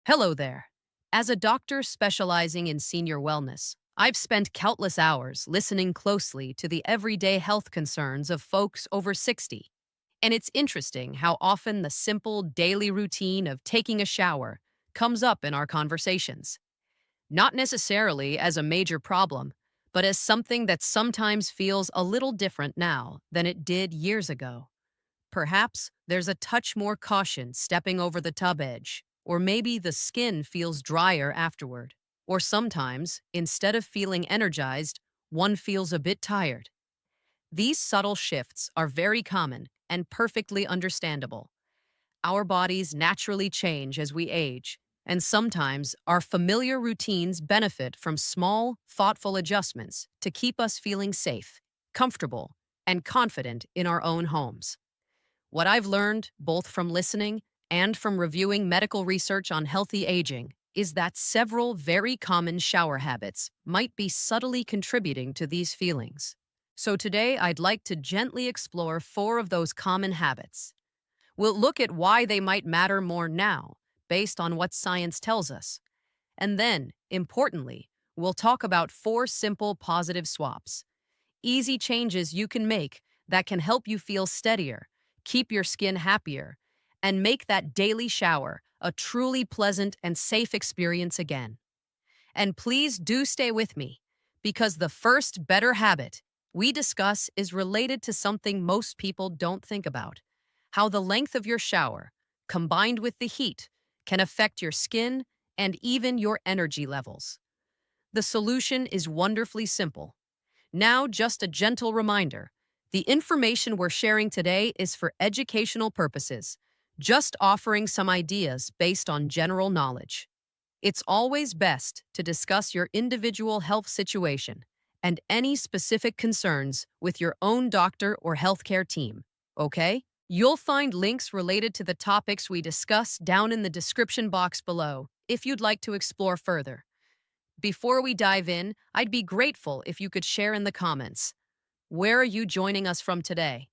Hello there. As a doctor specializing in senior wellness, I've spent countless hours listening closely to the everyday health concerns of folks over 60. And it's interesting how often the simple daily routine of taking a shower comes up in our conversations. Not necessarily as a major problem, but as something that sometimes feels a little different now than it did years ago. Perhaps there's a touch more caution stepping over the tub edge, or maybe the skin feels drier afterward. Or sometimes, instead of feeling energized, one feels a bit tired. These subtle shifts are very common and perfectly understandable. Our bodies naturally change as we age, and sometimes our familiar routines benefit from small, thoughtful adjustments to keep us feeling safe, comfortable, and confident in our own homes. What I've learned, both from listening and from reviewing medical research on healthy aging, is that several very common shower habits might be subtly contributing to these feelings. So today, I'd like to gently explore four of those common habits. We'll look at why they might matter more now, based on what science tells us. And then, importantly, we'll talk about four simple positive swaps, easy changes you can make that can help you feel steadier, keep your skin happier, and make that daily shower a truly pleasant and safe experience again. And please do stay with me, because the first better habit we discuss is related to something most people don't think about: how the length of your shower, combined with the heat, can affect your skin and even your energy levels. The solution is wonderfully simple. Now, just a gentle reminder: the information we're sharing today is for educational purposes, just offering some ideas based on general knowledge. It's always best to discuss your individual health situation and any specific concerns with your own doctor or healthcare team, okay? You'll find links related to the topics we discuss down in the description box below if you'd like to explore further. Before we dive in, I'd be grateful if you could share in the comments: where are you joining us from today?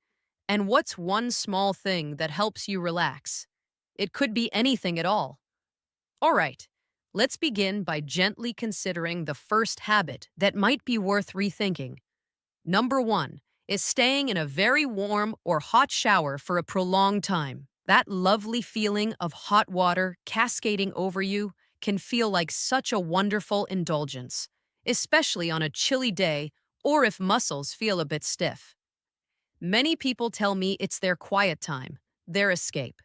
And what's one small thing that helps you relax? It could be anything at all. All right, let's begin by gently considering the first habit that might be worth rethinking. Number one is staying in a very warm or hot shower for a prolonged time. That lovely feeling of hot water cascading over you can feel like such a wonderful indulgence, especially on a chilly day or if muscles feel a bit stiff. Many people tell me it's their quiet time, their escape.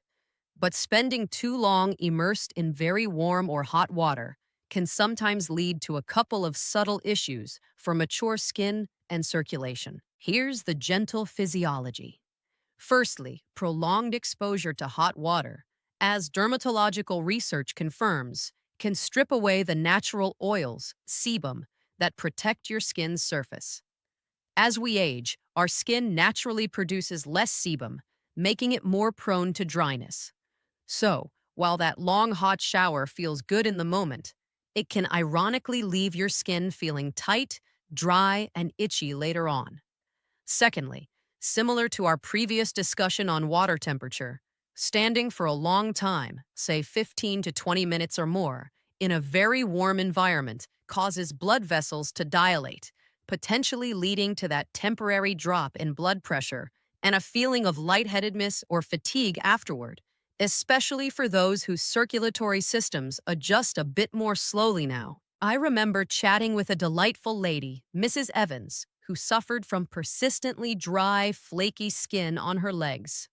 But spending too long immersed in very warm or hot water can sometimes lead to a couple of subtle issues for mature skin and circulation. Here's the gentle physiology. Firstly, prolonged exposure to hot water, as dermatological research confirms, can strip away the natural oils, sebum, that protect your skin's surface. As we age, our skin naturally produces less sebum, making it more prone to dryness. So, while that long hot shower feels good in the moment, it can ironically leave your skin feeling tight, dry, and itchy later on. Secondly, similar to our previous discussion on water temperature, standing for a long time, say 15 to 20 minutes or more, in a very warm environment causes blood vessels to dilate, potentially leading to that temporary drop in blood pressure and a feeling of lightheadedness or fatigue afterward, especially for those whose circulatory systems adjust a bit more slowly now. I remember chatting with a delightful lady, Mrs. Evans, who suffered from persistently dry, flaky skin on her legs.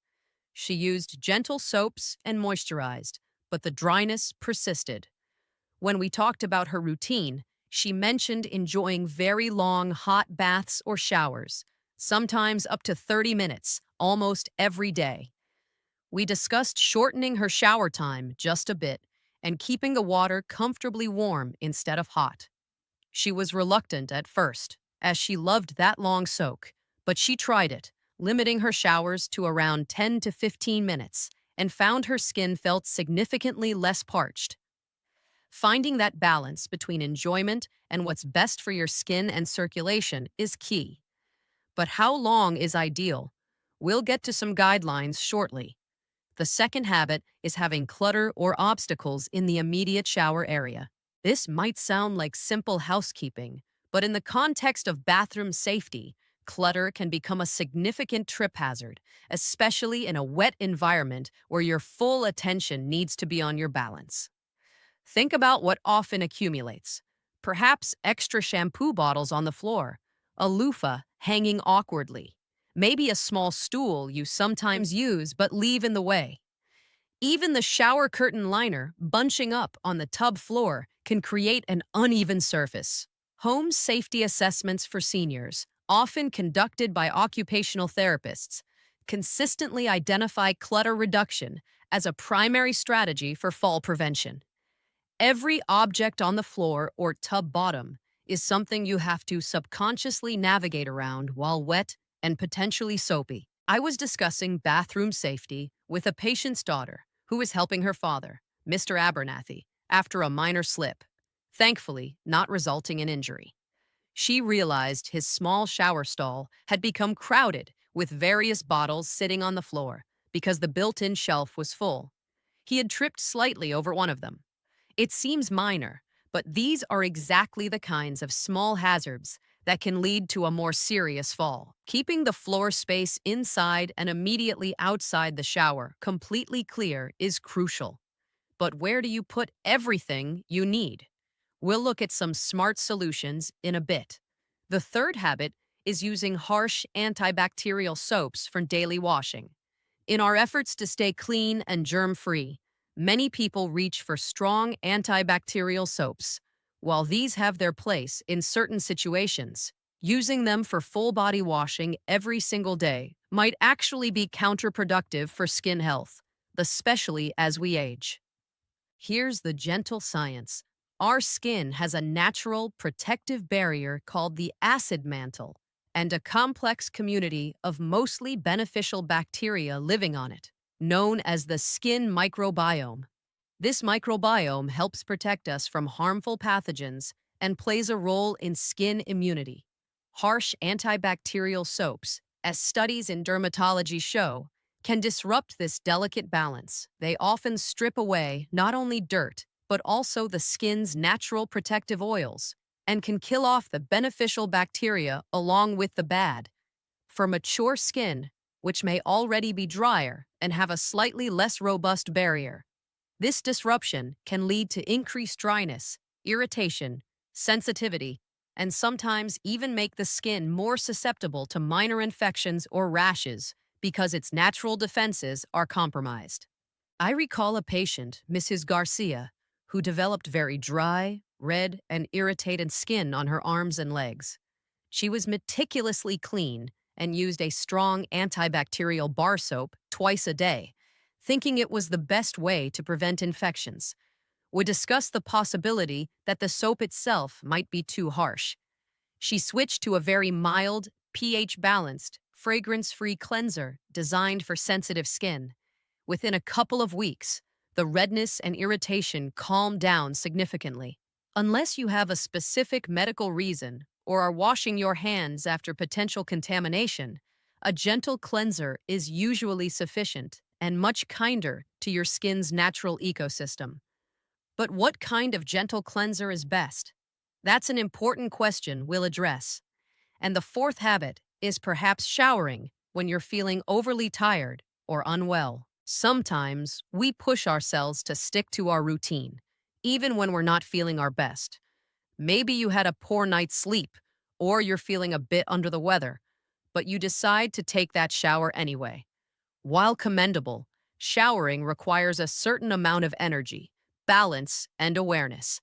She used gentle soaps and moisturized, but the dryness persisted. When we talked about her routine, she mentioned enjoying very long hot baths or showers, sometimes up to 30 minutes, almost every day. We discussed shortening her shower time just a bit and keeping the water comfortably warm instead of hot. She was reluctant at first, as she loved that long soak, but she tried it, limiting her showers to around 10 to 15 minutes, and found her skin felt significantly less parched. Finding that balance between enjoyment and what's best for your skin and circulation is key. But how long is ideal? We'll get to some guidelines shortly. The second habit is having clutter or obstacles in the immediate shower area. This might sound like simple housekeeping, but in the context of bathroom safety, clutter can become a significant trip hazard, especially in a wet environment where your full attention needs to be on your balance. Think about what often accumulates. Perhaps extra shampoo bottles on the floor, a loofah hanging awkwardly, maybe a small stool you sometimes use but leave in the way. Even the shower curtain liner bunching up on the tub floor can create an uneven surface. Home safety assessments for seniors, often conducted by occupational therapists, consistently identify clutter reduction as a primary strategy for fall prevention. Every object on the floor or tub bottom is something you have to subconsciously navigate around while wet and potentially soapy. I was discussing bathroom safety with a patient's daughter who was helping her father, Mr. Abernathy, after a minor slip, thankfully not resulting in injury. She realized his small shower stall had become crowded with various bottles sitting on the floor because the built-in shelf was full. He had tripped slightly over one of them. It seems minor, but these are exactly the kinds of small hazards that can lead to a more serious fall. Keeping the floor space inside and immediately outside the shower completely clear is crucial. But where do you put everything you need? We'll look at some smart solutions in a bit. The third habit is using harsh antibacterial soaps for daily washing. In our efforts to stay clean and germ-free, many people reach for strong antibacterial soaps. While these have their place in certain situations, using them for full-body washing every single day might actually be counterproductive for skin health, especially as we age. Here's the gentle science. Our skin has a natural protective barrier called the acid mantle and a complex community of mostly beneficial bacteria living on it, known as the skin microbiome. This microbiome helps protect us from harmful pathogens and plays a role in skin immunity. Harsh antibacterial soaps, as studies in dermatology show, can disrupt this delicate balance. They often strip away not only dirt, but also the skin's natural protective oils, and can kill off the beneficial bacteria along with the bad. For mature skin, which may already be drier and have a slightly less robust barrier, this disruption can lead to increased dryness, irritation, sensitivity, and sometimes even make the skin more susceptible to minor infections or rashes because its natural defenses are compromised. I recall a patient, Mrs. Garcia, who developed very dry, red, and irritated skin on her arms and legs. She was meticulously clean and used a strong antibacterial bar soap twice a day, thinking it was the best way to prevent infections. We discussed the possibility that the soap itself might be too harsh. She switched to a very mild, pH-balanced, fragrance-free cleanser designed for sensitive skin. Within a couple of weeks, the redness and irritation calmed down significantly. Unless you have a specific medical reason or are washing your hands after potential contamination, a gentle cleanser is usually sufficient and much kinder to your skin's natural ecosystem. But what kind of gentle cleanser is best? That's an important question we'll address. And the fourth habit is perhaps showering when you're feeling overly tired or unwell. Sometimes we push ourselves to stick to our routine, even when we're not feeling our best. Maybe you had a poor night's sleep, or you're feeling a bit under the weather, but you decide to take that shower anyway. While commendable, showering requires a certain amount of energy, balance, and awareness,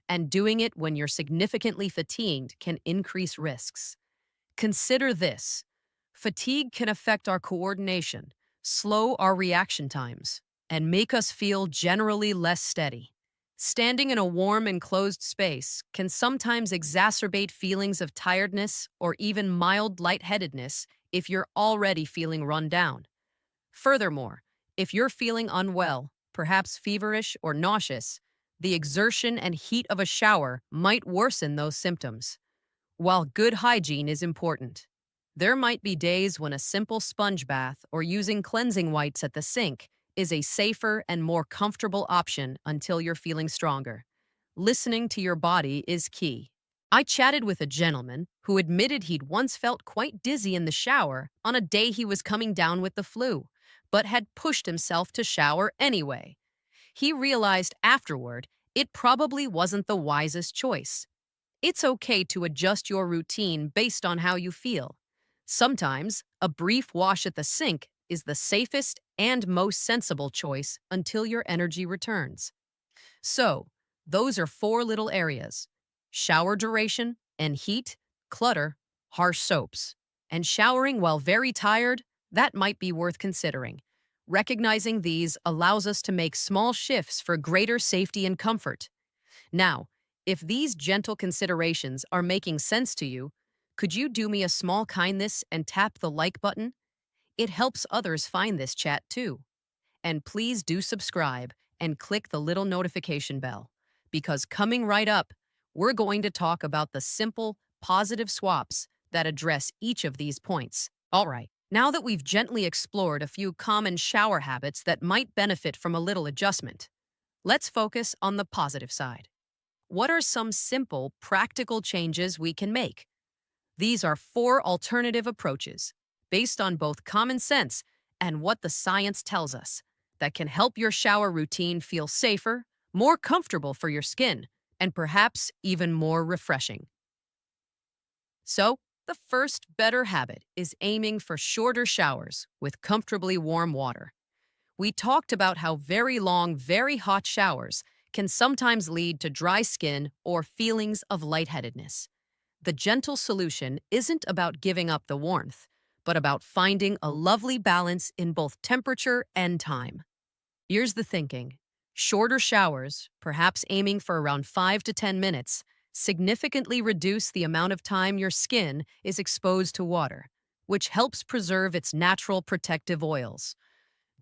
and doing it when you're significantly fatigued can increase risks. Consider this. Fatigue can affect our coordination, slow our reaction times, and make us feel generally less steady. Standing in a warm, enclosed space can sometimes exacerbate feelings of tiredness or even mild lightheadedness if you're already feeling run down. Furthermore, if you're feeling unwell, perhaps feverish or nauseous, the exertion and heat of a shower might worsen those symptoms. While good hygiene is important, there might be days when a simple sponge bath or using cleansing wipes at the sink is a safer and more comfortable option until you're feeling stronger. Listening to your body is key. I chatted with a gentleman who admitted he'd once felt quite dizzy in the shower on a day he was coming down with the flu, but had pushed himself to shower anyway. He realized afterward it probably wasn't the wisest choice. It's okay to adjust your routine based on how you feel. Sometimes, a brief wash at the sink is the safest and most sensible choice until your energy returns. So, those are four little areas: shower duration and heat, clutter, harsh soaps. And showering while very tired, that might be worth considering. Recognizing these allows us to make small shifts for greater safety and comfort. Now, if these gentle considerations are making sense to you, could you do me a small kindness and tap the like button? It helps others find this chat too. And please do subscribe and click the little notification bell, because coming right up, we're going to talk about the simple, positive swaps that address each of these points. All right, now that we've gently explored a few common shower habits that might benefit from a little adjustment, let's focus on the positive side. What are some simple, practical changes we can make? These are four alternative approaches, based on both common sense and what the science tells us, that can help your shower routine feel safer, more comfortable for your skin, and perhaps even more refreshing. So, the first better habit is aiming for shorter showers with comfortably warm water. We talked about how very long, very hot showers can sometimes lead to dry skin or feelings of lightheadedness. The gentle solution isn't about giving up the warmth, but about finding a lovely balance in both temperature and time. Here's the thinking: shorter showers, perhaps aiming for around 5 to 10 minutes, significantly reduce the amount of time your skin is exposed to water, which helps preserve its natural protective oils.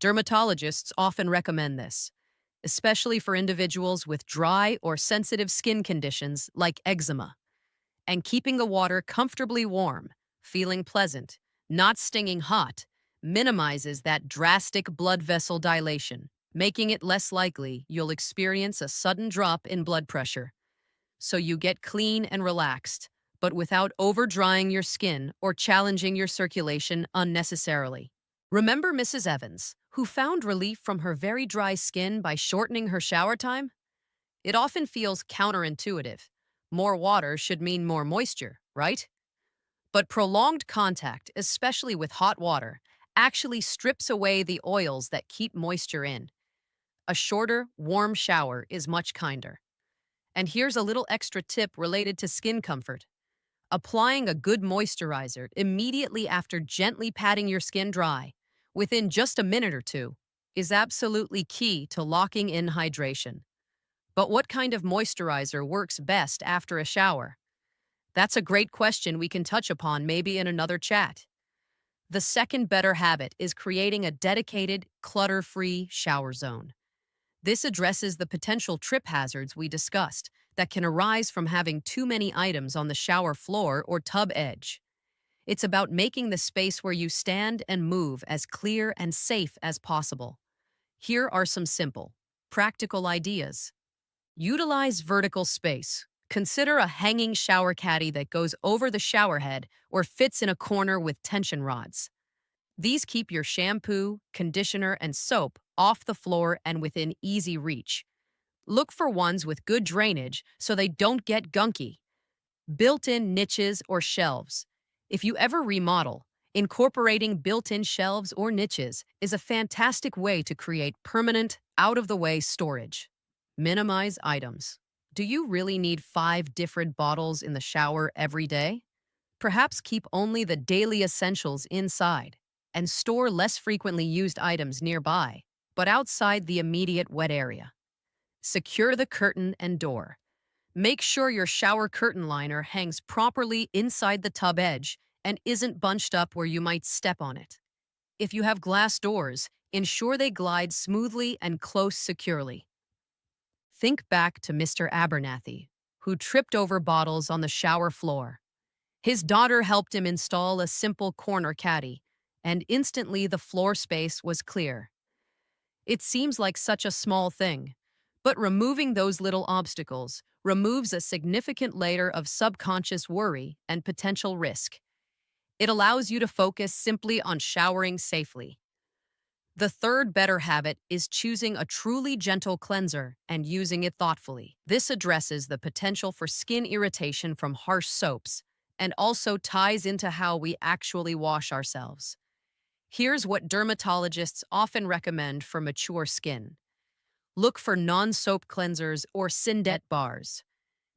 Dermatologists often recommend this, especially for individuals with dry or sensitive skin conditions like eczema. And keeping the water comfortably warm, feeling pleasant, not stinging hot, minimizes that drastic blood vessel dilation, making it less likely you'll experience a sudden drop in blood pressure. So you get clean and relaxed, but without over-drying your skin or challenging your circulation unnecessarily. Remember Mrs. Evans, who found relief from her very dry skin by shortening her shower time? It often feels counterintuitive. More water should mean more moisture, right? But prolonged contact, especially with hot water, actually strips away the oils that keep moisture in. A shorter, warm shower is much kinder. And here's a little extra tip related to skin comfort. Applying a good moisturizer immediately after gently patting your skin dry, within just a minute or two, is absolutely key to locking in hydration. But what kind of moisturizer works best after a shower? That's a great question we can touch upon maybe in another chat. The second better habit is creating a dedicated, clutter-free shower zone. This addresses the potential trip hazards we discussed that can arise from having too many items on the shower floor or tub edge. It's about making the space where you stand and move as clear and safe as possible. Here are some simple, practical ideas. Utilize vertical space. Consider a hanging shower caddy that goes over the shower head or fits in a corner with tension rods. These keep your shampoo, conditioner, and soap off the floor and within easy reach. Look for ones with good drainage so they don't get gunky. Built-in niches or shelves. If you ever remodel, incorporating built-in shelves or niches is a fantastic way to create permanent, out-of-the-way storage. Minimize items. Do you really need 5 different bottles in the shower every day? Perhaps keep only the daily essentials inside and store less frequently used items nearby, but outside the immediate wet area. Secure the curtain and door. Make sure your shower curtain liner hangs properly inside the tub edge and isn't bunched up where you might step on it. If you have glass doors, ensure they glide smoothly and close securely. Think back to Mr. Abernathy, who tripped over bottles on the shower floor. His daughter helped him install a simple corner caddy, and instantly the floor space was clear. It seems like such a small thing, but removing those little obstacles removes a significant layer of subconscious worry and potential risk. It allows you to focus simply on showering safely. The third better habit is choosing a truly gentle cleanser and using it thoughtfully. This addresses the potential for skin irritation from harsh soaps and also ties into how we actually wash ourselves. Here's what dermatologists often recommend for mature skin. Look for non-soap cleansers or Syndet bars.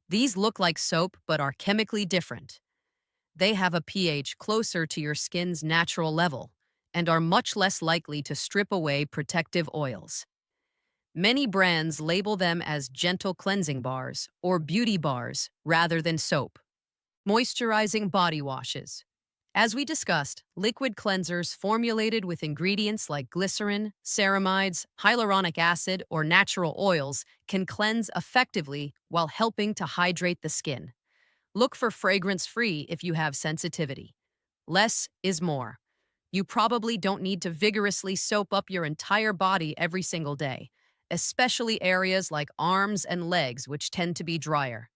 These look like soap but are chemically different. They have a pH closer to your skin's natural level and are much less likely to strip away protective oils. Many brands label them as gentle cleansing bars or beauty bars rather than soap. Moisturizing body washes. As we discussed, liquid cleansers formulated with ingredients like glycerin, ceramides, hyaluronic acid, or natural oils can cleanse effectively while helping to hydrate the skin. Look for fragrance-free if you have sensitivity. Less is more. You probably don't need to vigorously soap up your entire body every single day, especially areas like arms and legs, which tend to be drier.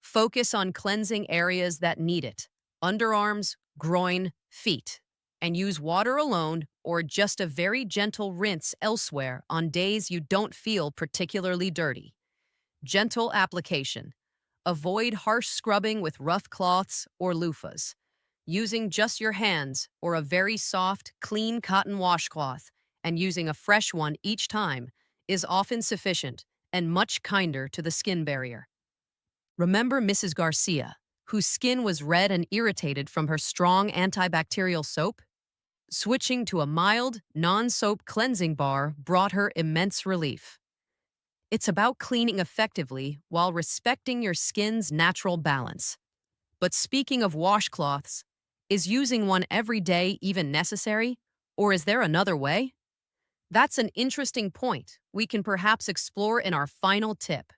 Focus on cleansing areas that need it: underarms, groin, feet, and use water alone or just a very gentle rinse elsewhere on days you don't feel particularly dirty. Gentle application. Avoid harsh scrubbing with rough cloths or loofahs. Using just your hands or a very soft, clean cotton washcloth and using a fresh one each time is often sufficient and much kinder to the skin barrier. Remember Mrs. Garcia, whose skin was red and irritated from her strong antibacterial soap? Switching to a mild, non-soap cleansing bar brought her immense relief. It's about cleaning effectively while respecting your skin's natural balance. But speaking of washcloths, is using one every day even necessary? Or is there another way? That's an interesting point we can perhaps explore in our final tip.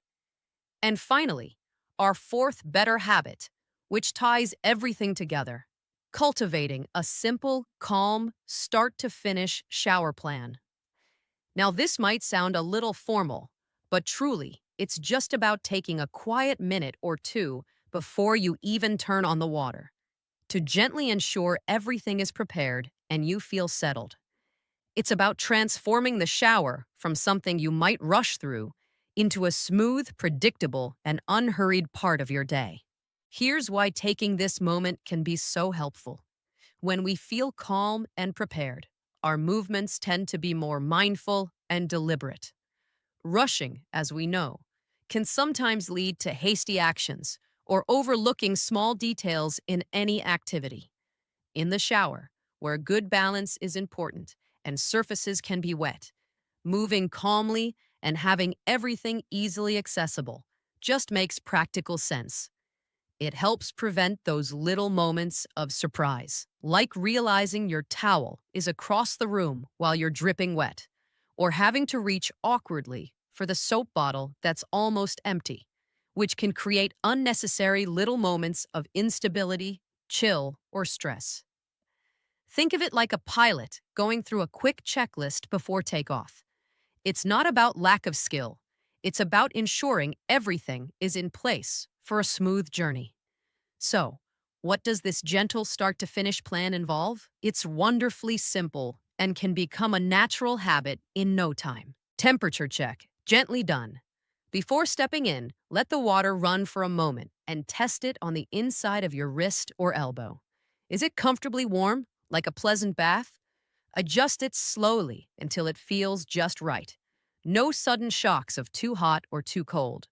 And finally, our fourth better habit, which ties everything together: cultivating a simple, calm, start-to-finish shower plan. Now, this might sound a little formal, but truly, it's just about taking a quiet minute or two before you even turn on the water to gently ensure everything is prepared and you feel settled. It's about transforming the shower from something you might rush through into a smooth, predictable, and unhurried part of your day. Here's why taking this moment can be so helpful. When we feel calm and prepared, our movements tend to be more mindful and deliberate. Rushing, as we know, can sometimes lead to hasty actions or overlooking small details in any activity. In the shower, where good balance is important and surfaces can be wet, moving calmly and having everything easily accessible just makes practical sense. It helps prevent those little moments of surprise, like realizing your towel is across the room while you're dripping wet, or having to reach awkwardly for the soap bottle that's almost empty, which can create unnecessary little moments of instability, chill, or stress. Think of it like a pilot going through a quick checklist before takeoff. It's not about lack of skill. It's about ensuring everything is in place for a smooth journey. So, what does this gentle start-to-finish plan involve? It's wonderfully simple and can become a natural habit in no time. Temperature check, gently done. Before stepping in, let the water run for a moment and test it on the inside of your wrist or elbow. Is it comfortably warm, like a pleasant bath? Adjust it slowly until it feels just right. No sudden shocks of too hot or too cold.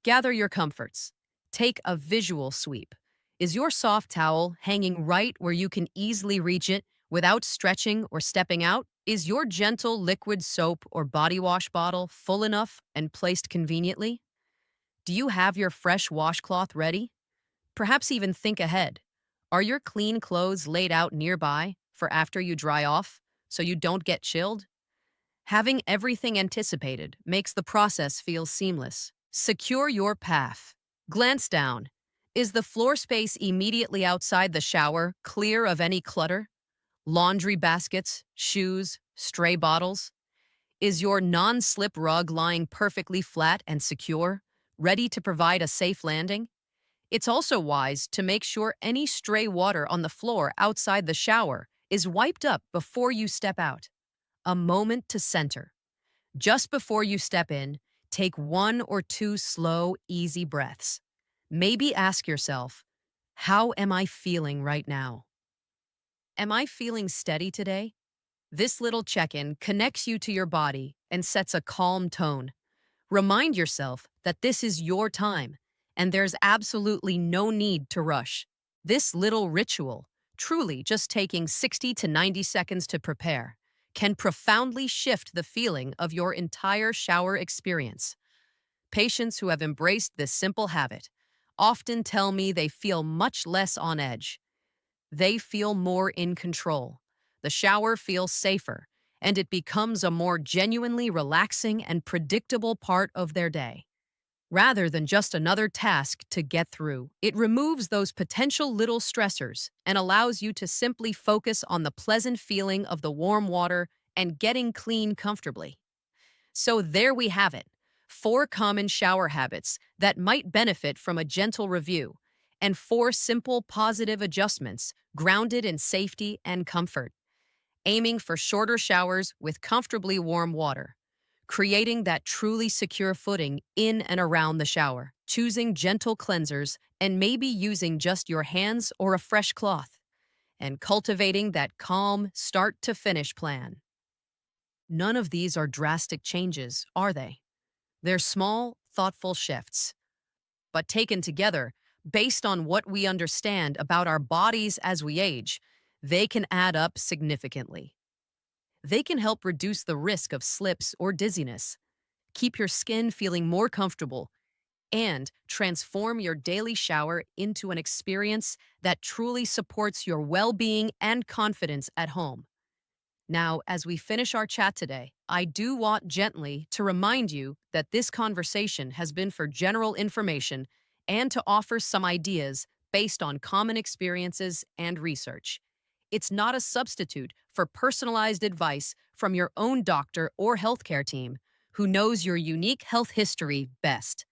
Gather your comforts. Take a visual sweep. Is your soft towel hanging right where you can easily reach it without stretching or stepping out? Is your gentle liquid soap or body wash bottle full enough and placed conveniently? Do you have your fresh washcloth ready? Perhaps even think ahead. Are your clean clothes laid out nearby for after you dry off so you don't get chilled? Having everything anticipated makes the process feel seamless. Secure your path. Glance down. Is the floor space immediately outside the shower clear of any clutter? Laundry baskets, shoes, stray bottles? Is your non-slip rug lying perfectly flat and secure, ready to provide a safe landing? It's also wise to make sure any stray water on the floor outside the shower is wiped up before you step out. A moment to center. Just before you step in, take one or two slow, easy breaths. Maybe ask yourself, how am I feeling right now? Am I feeling steady today? This little check-in connects you to your body and sets a calm tone. Remind yourself that this is your time, and there's absolutely no need to rush. This little ritual, truly just taking 60 to 90 seconds to prepare, can profoundly shift the feeling of your entire shower experience. Patients who have embraced this simple habit often tell me they feel much less on edge. They feel more in control. The shower feels safer, and it becomes a more genuinely relaxing and predictable part of their day. Rather than just another task to get through, it removes those potential little stressors and allows you to simply focus on the pleasant feeling of the warm water and getting clean comfortably. So there we have it, 4 common shower habits that might benefit from a gentle review, and 4 simple positive adjustments grounded in safety and comfort, aiming for shorter showers with comfortably warm water, creating that truly secure footing in and around the shower, choosing gentle cleansers, and maybe using just your hands or a fresh cloth, and cultivating that calm start-to-finish plan. None of these are drastic changes, are they? They're small, thoughtful shifts. But taken together, based on what we understand about our bodies as we age, they can add up significantly. They can help reduce the risk of slips or dizziness, keep your skin feeling more comfortable, and transform your daily shower into an experience that truly supports your well-being and confidence at home. Now, as we finish our chat today, I do want gently to remind you that this conversation has been for general information and to offer some ideas based on common experiences and research. It's not a substitute for personalized advice from your own doctor or healthcare team who knows your unique health history best.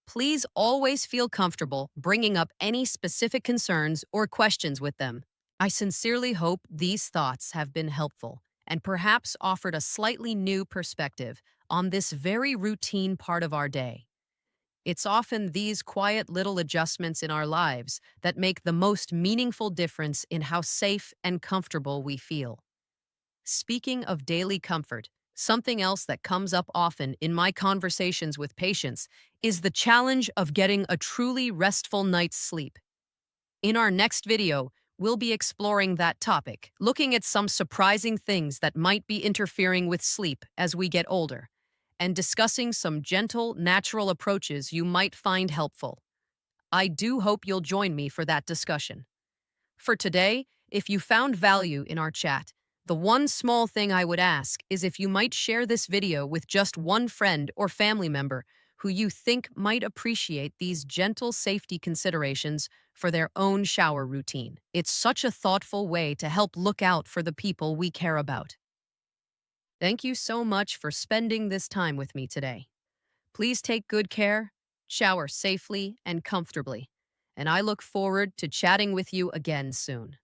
Please always feel comfortable bringing up any specific concerns or questions with them. I sincerely hope these thoughts have been helpful and perhaps offered a slightly new perspective on this very routine part of our day. It's often these quiet little adjustments in our lives that make the most meaningful difference in how safe and comfortable we feel. Speaking of daily comfort, something else that comes up often in my conversations with patients is the challenge of getting a truly restful night's sleep. In our next video, we'll be exploring that topic, looking at some surprising things that might be interfering with sleep as we get older, and discussing some gentle, natural approaches you might find helpful. I do hope you'll join me for that discussion. For today, if you found value in our chat, the one small thing I would ask is if you might share this video with just one friend or family member who you think might appreciate these gentle safety considerations for their own shower routine. It's such a thoughtful way to help look out for the people we care about. Thank you so much for spending this time with me today. Please take good care, shower safely and comfortably, and I look forward to chatting with you again soon.